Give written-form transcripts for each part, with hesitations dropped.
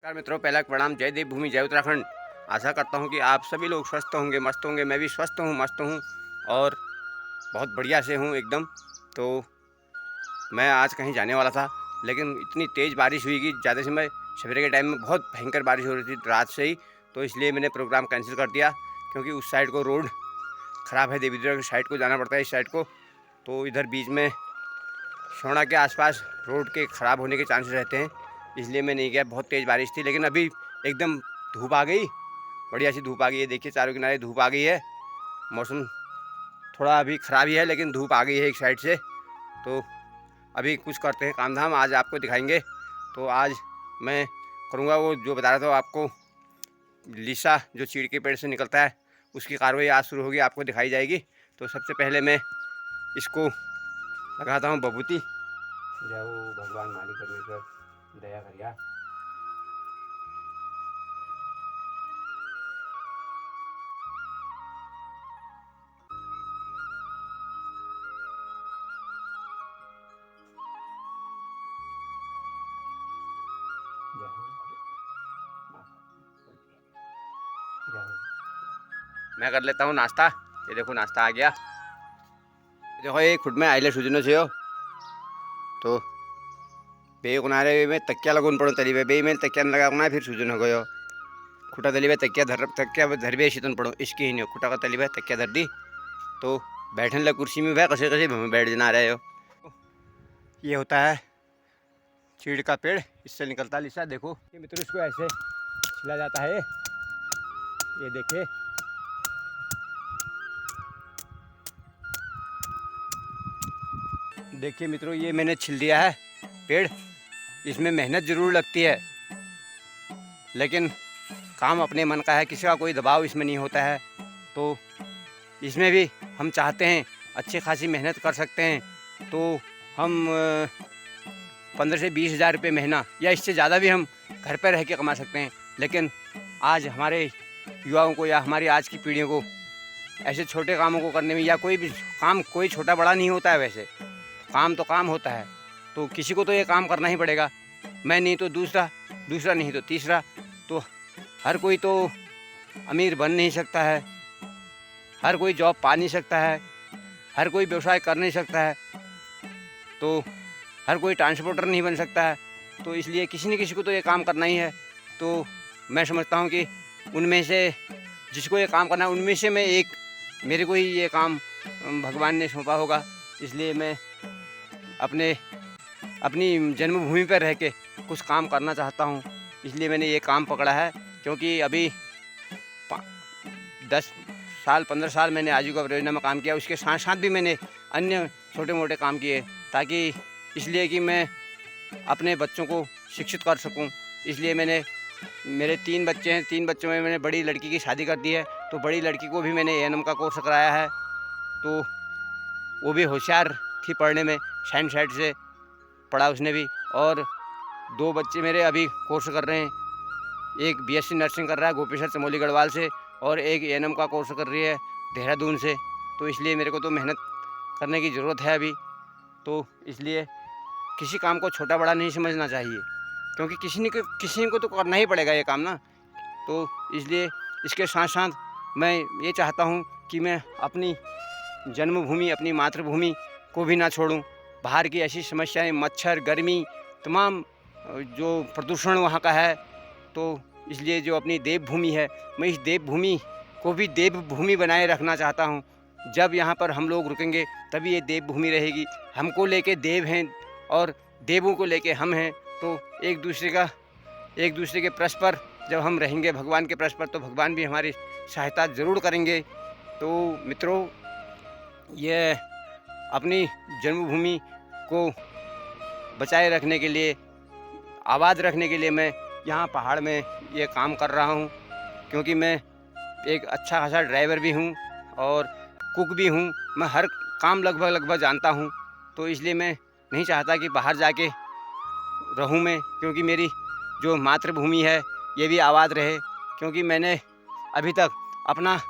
नमस्कार मित्रों, पहला प्रणाम। जय देवभूमि, जय उत्तराखंड। आशा करता हूँ कि आप सभी लोग स्वस्थ होंगे, मस्त होंगे। मैं भी स्वस्थ हूँ, मस्त हूँ और बहुत बढ़िया से हूँ एकदम। तो मैं आज कहीं जाने वाला था, लेकिन इतनी तेज़ बारिश हुई कि ज़्यादा समय सवेरे के टाइम में बहुत भयंकर बारिश हो रही थी रात से ही। तो इसलिए मैंने प्रोग्राम कैंसिल कर दिया, क्योंकि उस साइड को रोड ख़राब है। देवीद्रा की साइड को जाना पड़ता है, इस साइड को। तो इधर बीच में सोना के आसपास रोड के ख़राब होने के चांसेस रहते हैं, इसलिए मैं नहीं गया। बहुत तेज़ बारिश थी, लेकिन अभी एकदम धूप आ गई, बढ़िया सी धूप आ गई है। देखिए चारों किनारे धूप आ गई है। मौसम थोड़ा अभी ख़राब ही है, लेकिन धूप आ गई है एक साइड से। तो अभी कुछ करते हैं काम धाम, आज आपको दिखाएंगे। तो आज मैं करूँगा वो जो बता रहा था आपको, लीसा जो चीड़ के पेड़ से निकलता है, उसकी कार्रवाई आज शुरू होगी, आपको दिखाई जाएगी। तो सबसे पहले मैं इसको लगाता हूँ बभूति। जय हो भगवान मालिक परमेश्वर, दया करिया। मैं कर लेता हूँ नाश्ता। ये देखो नाश्ता आ गया। देखो ये खुद में आइले सूजनो से हो तो बे किनारे में तकिया लगन पड़ो तली बे में तकिया न लगा फिर सूजन हो गयो। खुटा तली तकिया धर बे शीतन पड़ो, इसकी ही नहीं खुटा का तली तकिया धर दी। तो बैठने लग कुर्सी में कसे कसे बैठ जाना रहे हो। ये होता है चीड़ का पेड़, इससे निकलता लिसा। देखो ये मित्र, इसको ऐसे छिला जाता है। ये देखिए, देखिए मित्रों, ये मैंने छिल दिया है पेड़। इसमें मेहनत ज़रूर लगती है, लेकिन काम अपने मन का है, किसी का कोई दबाव इसमें नहीं होता है। तो इसमें भी हम चाहते हैं अच्छी खासी मेहनत कर सकते हैं, तो हम 15 से 20 हज़ार रुपये महीना या इससे ज़्यादा भी हम घर पर रह के कमा सकते हैं। लेकिन आज हमारे युवाओं को या हमारी आज की पीढ़ियों को ऐसे छोटे कामों को करने में, या कोई भी काम कोई छोटा बड़ा नहीं होता है, वैसे काम तो काम होता है। तो किसी को तो ये काम करना ही पड़ेगा। मैं नहीं तो दूसरा, दूसरा नहीं तो तीसरा। तो हर कोई तो अमीर बन नहीं सकता है, हर कोई जॉब पा नहीं सकता है, हर कोई व्यवसाय कर नहीं सकता है, तो हर कोई ट्रांसपोर्टर नहीं बन सकता है। तो इसलिए किसी न किसी को तो ये काम करना ही है। तो मैं समझता हूँ कि उनमें से जिसको ये काम करना है, उनमें से मैं एक, मेरे को ही ये काम भगवान ने सौंपा होगा। इसलिए मैं अपनी जन्मभूमि पर रह के कुछ काम करना चाहता हूँ। इसलिए मैंने ये काम पकड़ा है, क्योंकि अभी 10 साल 15 साल मैंने आजीविका परियोजना में काम किया। उसके साथ साथ भी मैंने अन्य छोटे मोटे काम किए, ताकि इसलिए कि मैं अपने बच्चों को शिक्षित कर सकूं। इसलिए मेरे 3 बच्चे हैं, 3 बच्चों में मैंने बड़ी लड़की की शादी कर दी है। तो बड़ी लड़की को भी मैंने एएनएम का कोर्स कराया है। तो वो भी होशियार थी पढ़ने में, साइंस साइड से पढ़ा उसने भी। और 2 बच्चे मेरे अभी कोर्स कर रहे हैं। एक बीएससी नर्सिंग कर रहा है गोपेश्वर चमोली गढ़वाल से, और एक एएनएम का कोर्स कर रही है देहरादून से। तो इसलिए मेरे को तो मेहनत करने की ज़रूरत है अभी। तो इसलिए किसी काम को छोटा बड़ा नहीं समझना चाहिए, क्योंकि किसी को तो करना ही पड़ेगा ये काम ना। तो इसलिए इसके साथ साथ मैं ये चाहता हूँ कि मैं अपनी जन्मभूमि, अपनी मातृभूमि को भी ना छोड़ूं। बाहर की ऐसी समस्याएं, मच्छर, गर्मी, तमाम जो प्रदूषण वहाँ का है, तो इसलिए जो अपनी देवभूमि है, मैं इस देवभूमि को भी देवभूमि बनाए रखना चाहता हूँ। जब यहाँ पर हम लोग रुकेंगे तभी ये देवभूमि रहेगी। हमको लेके देव हैं और देवों को लेके हम हैं। तो एक दूसरे के परस्पर जब हम रहेंगे भगवान के परस्पर, तो भगवान भी हमारी सहायता ज़रूर करेंगे। तो मित्रों, ये अपनी जन्मभूमि को बचाए रखने के लिए, आबाद रखने के लिए मैं यहाँ पहाड़ में ये काम कर रहा हूँ। क्योंकि मैं एक अच्छा खासा ड्राइवर भी हूँ और कुक भी हूँ। मैं हर काम लगभग जानता हूँ। तो इसलिए मैं नहीं चाहता कि बाहर जाके रहूँ मैं, क्योंकि मेरी जो मातृभूमि है ये भी आबाद रहे। क्योंकि मैंने अभी तक अपना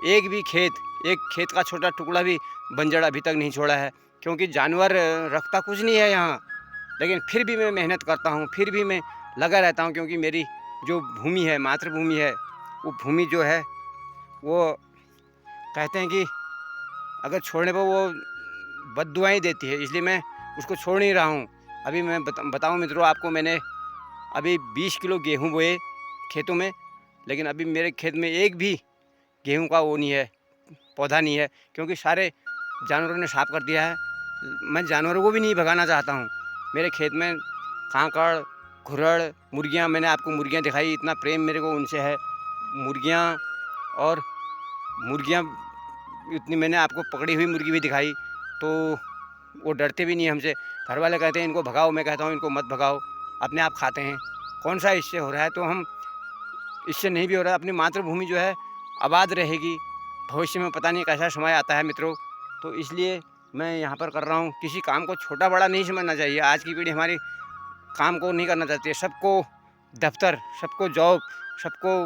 एक खेत का छोटा टुकड़ा भी बंजर अभी तक नहीं छोड़ा है। क्योंकि जानवर रखता कुछ नहीं है यहाँ, लेकिन फिर भी मैं मेहनत करता हूँ, फिर भी मैं लगा रहता हूँ, क्योंकि मेरी जो भूमि है, मातृभूमि है, वो भूमि जो है वो कहते हैं कि अगर छोड़ने पर वो बद्दुआएँ देती है, इसलिए मैं उसको छोड़ नहीं रहा हूँ। अभी मैं बताऊँ मित्रों आपको, मैंने अभी 20 किलो गेहूँ बोए खेतों में, लेकिन अभी मेरे खेत में एक भी गेहूँ का वो नहीं है, पौधा नहीं है, क्योंकि सारे जानवरों ने साफ कर दिया है। मैं जानवरों को भी नहीं भगाना चाहता हूँ। मेरे खेत में कांकड़, घुरड़, मुर्गियाँ, मैंने आपको मुर्गियाँ दिखाई, इतना प्रेम मेरे को उनसे है। मुर्गियाँ इतनी मैंने आपको पकड़ी हुई मुर्गी भी दिखाई, तो वो डरते भी नहीं है हमसे। घर वाले कहते हैं इनको भगाओ, मैं कहता हूँ इनको मत भगाओ, अपने आप खाते हैं, कौन सा इससे हो रहा है। तो हम इससे नहीं भी हो रहा है, अपनी मातृभूमि जो है आबाद रहेगी। भविष्य में पता नहीं कैसा समय आता है मित्रों, तो इसलिए मैं यहाँ पर कर रहा हूँ। किसी काम को छोटा बड़ा नहीं समझना चाहिए। आज की पीढ़ी हमारी काम को नहीं करना चाहती है, सबको दफ्तर, सबको जॉब, सबको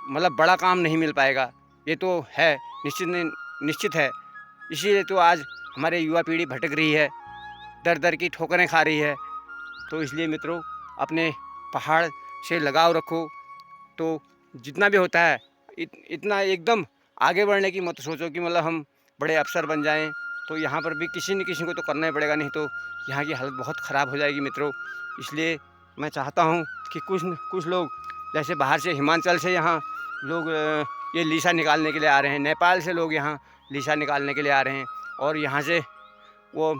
मतलब बड़ा काम नहीं मिल पाएगा, ये तो है, निश्चित है। इसीलिए तो आज हमारे युवा पीढ़ी भटक रही है, दर दर की ठोकरें खा रही है। तो इसलिए मित्रों अपने पहाड़ से लगाव रखो। तो जितना भी होता है इतना एकदम आगे बढ़ने की मत सोचो कि मतलब हम बड़े अफसर बन जाएं। तो यहाँ पर भी किसी न किसी को तो करना ही पड़ेगा, नहीं तो यहाँ की हालत बहुत ख़राब हो जाएगी मित्रों। इसलिए मैं चाहता हूँ कि कुछ लोग जैसे बाहर से, हिमाचल से यहाँ लोग ये लीसा निकालने के लिए आ रहे हैं, नेपाल से लोग यहाँ लीसा निकालने के लिए आ रहे हैं, और यहाँ से वो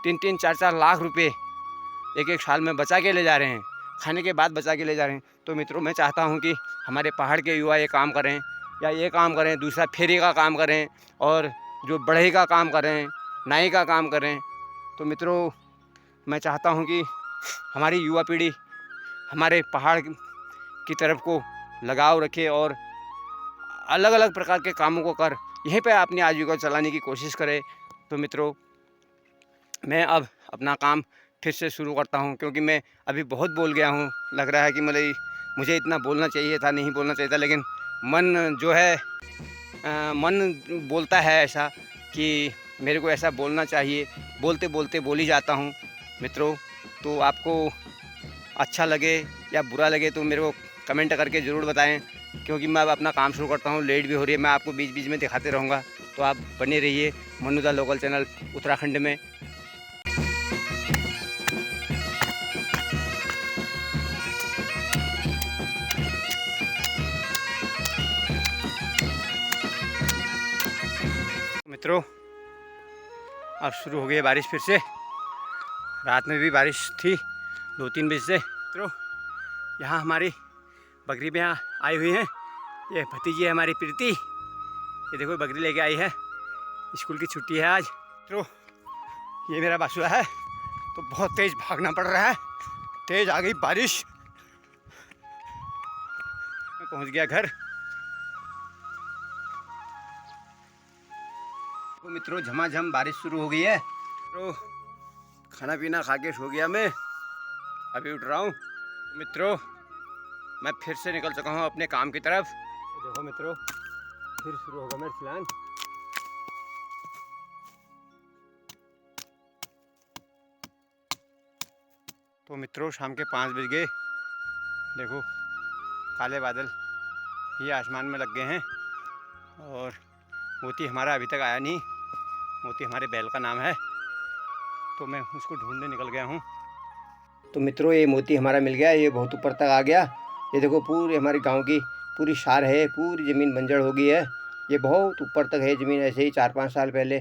3-3, 4-4 लाख रुपए एक साल में बचा के ले जा रहे हैं, खाने के बाद बचा के ले जा रहे हैं। तो मित्रों मैं चाहता हूं कि हमारे पहाड़ के युवा ये काम करें, या ये काम करें, दूसरा फेरी का काम करें, और जो बढ़ई का काम करें, नाई का काम करें। तो मित्रों मैं चाहता हूं कि हमारी युवा पीढ़ी हमारे पहाड़ की तरफ को लगाव रखे और अलग अलग प्रकार के कामों को कर यहीं पे अपनी आजीविका चलाने की कोशिश करे। तो मित्रों मैं अब अपना काम फिर से शुरू करता हूँ, क्योंकि मैं अभी बहुत बोल गया हूँ। लग रहा है कि मतलब मुझे इतना बोलना चाहिए था, नहीं बोलना चाहिए था, लेकिन मन जो है मन बोलता है ऐसा कि मेरे को ऐसा बोलना चाहिए, बोलते बोलते बोल ही जाता हूँ मित्रों। तो आपको अच्छा लगे या बुरा लगे तो मेरे को कमेंट करके ज़रूर बताएं, क्योंकि मैं अब अपना काम शुरू करता हूँ, लेट भी हो रही है। मैं आपको बीच बीच में दिखाते रहूँगा, तो आप बने रहिए मनु दा लोकल चैनल उत्तराखंड में। मित्रों अब शुरू हो गई है बारिश फिर से। रात में भी बारिश थी 2-3 बजे से। मित्रों यहाँ हमारी बकरी भी यहाँ आई हुई हैं। ये भतीजी है हमारी प्रीति, ये देखो बकरी लेके आई है, स्कूल की छुट्टी है आज। मित्रों ये मेरा बासुआ है, तो बहुत तेज़ भागना पड़ रहा है, तेज़ आ गई बारिश। मैं पहुँच गया घर। तो मित्रों झमाझम बारिश शुरू हो गई है। तो खाना पीना खा के सो गया मैं, अभी उठ रहा हूँ। मित्रों मैं फिर से निकल चुका हूँ अपने काम की तरफ। तो देखो मित्रों फिर शुरू होगा मेरा चलान। तो मित्रों शाम के 5 बज गए, देखो काले बादल ये आसमान में लग गए हैं, और मोती हमारा अभी तक आया नहीं। मोती हमारे बैल का नाम है, तो मैं उसको ढूंढने निकल गया हूँ। तो मित्रों ये मोती हमारा मिल गया, ये बहुत ऊपर तक आ गया। ये देखो पूरे हमारे गांव की पूरी सार है, पूरी ज़मीन बंजर हो गई है, ये बहुत ऊपर तक है ज़मीन। ऐसे ही 4-5 साल पहले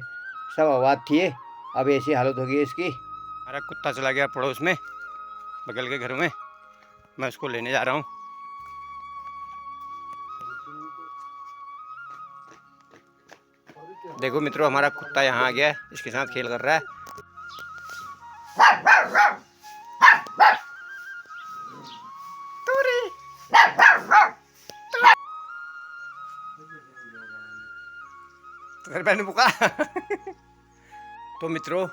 सब आबाद थी, अब ऐसी हालत हो गई है इसकी। हमारा कुत्ता चला गया पड़ोस में, बगल के घर में, मैं उसको लेने जा रहा हूँ। देखो मित्रों हमारा कुत्ता यहाँ आ गया है, इसके साथ खेल कर रहा है। तो मित्रों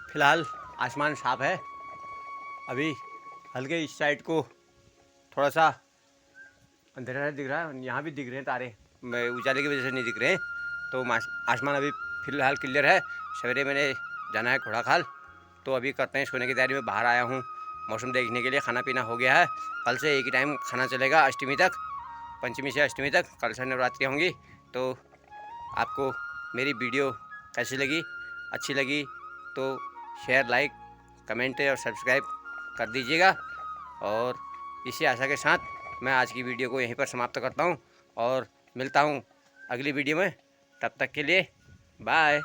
फिलहाल आसमान साफ है, अभी हल्के इस साइड को थोड़ा सा अंधेरा दिख रहा है, यहाँ भी दिख रहे हैं तारे, उजाले की वजह से नहीं दिख रहे हैं। तो आसमान अभी फिलहाल क्लियर है। सवेरे मैंने जाना है घोड़ा खाल, तो अभी करते हैं सोने की तैयारी में बाहर आया हूँ। मौसम देखने के लिए। खाना पीना हो गया है, कल से एक ही टाइम खाना चलेगा अष्टमी तक, पंचमी से अष्टमी तक, कल से नवरात्रि होंगी। तो आपको मेरी वीडियो कैसी लगी, अच्छी लगी तो शेयर, लाइक, कमेंट और सब्सक्राइब कर दीजिएगा। और इसी आशा के साथ मैं आज की वीडियो को यहीं पर समाप्त करता हूं और मिलता हूं अगली वीडियो में। तब तक के लिए बाय।